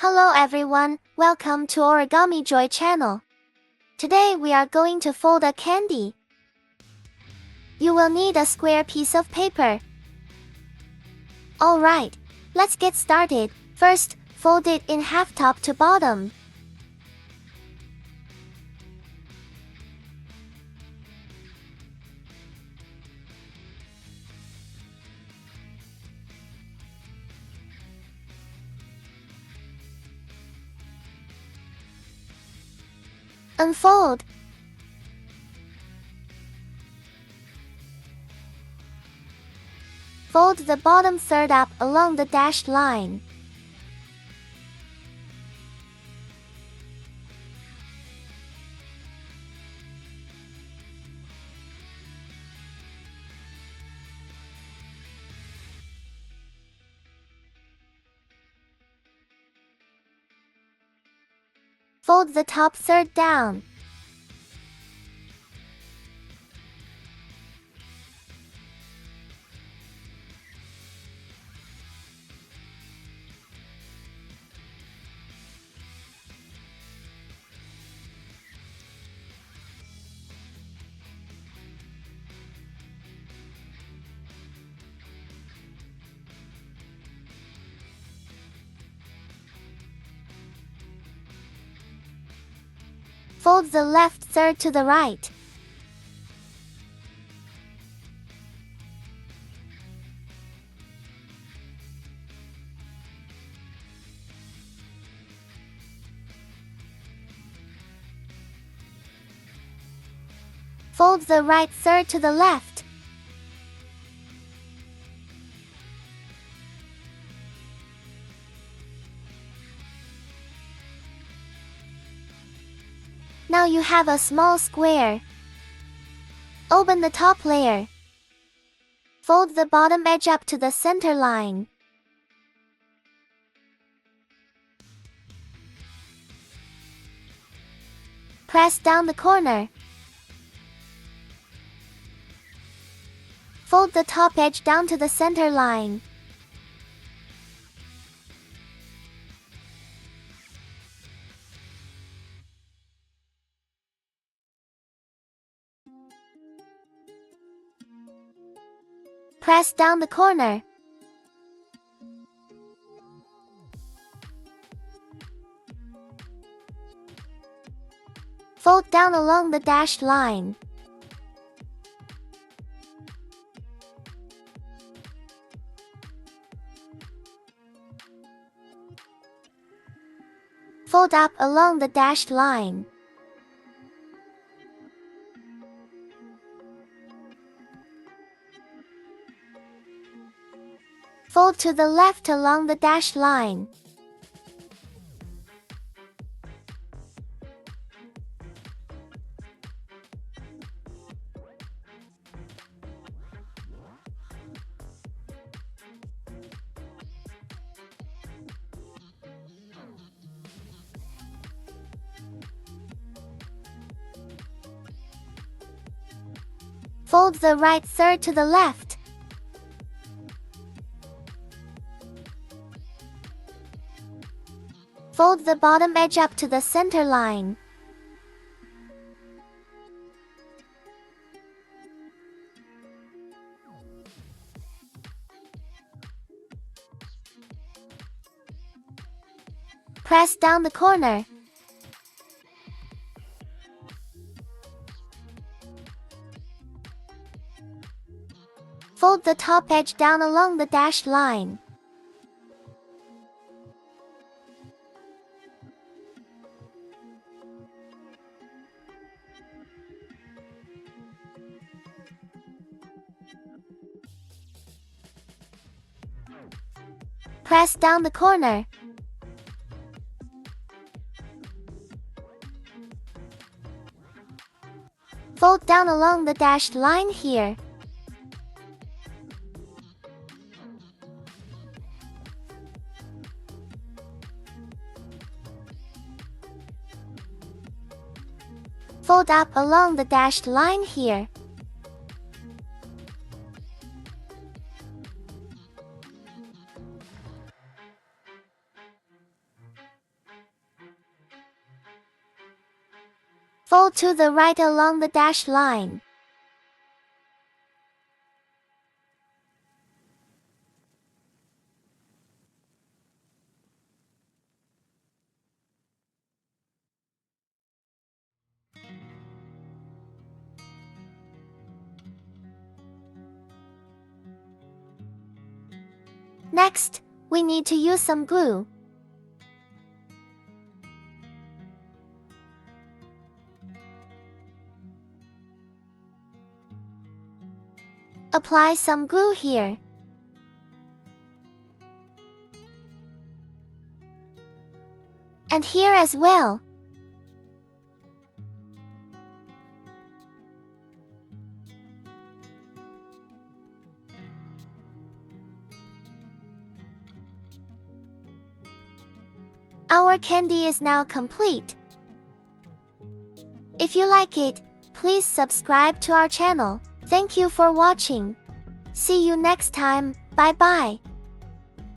Hello everyone, welcome to Origami Joy channel. Today we are going to fold a candy. You will need a square piece of paper. Alright, let's get started. First, fold it in half top to bottom. Unfold. Fold the bottom third up along the dashed line. Fold the top third down. Fold the left third to the right. Fold the right third to the left. Now you have a small square. Open the top layer. Fold the bottom edge up to the center line. Press down the corner. Fold the top edge down to the center line. Press down the corner. Fold down along the dashed line. Fold up along the dashed line. Fold to the left along the dashed line. Fold the right third to the left. Fold the bottom edge up to the center line. Press down the corner. Fold the top edge down along the dashed line. Press down the corner. Fold down along the dashed line here. Fold up along the dashed line here. Fold to the right along the dashed line. Next, we need to use some glue. Apply some glue here. And here as well. Our candy is now complete. If you like it, please subscribe to our channel. Thank you for watching. See you next time. Bye bye.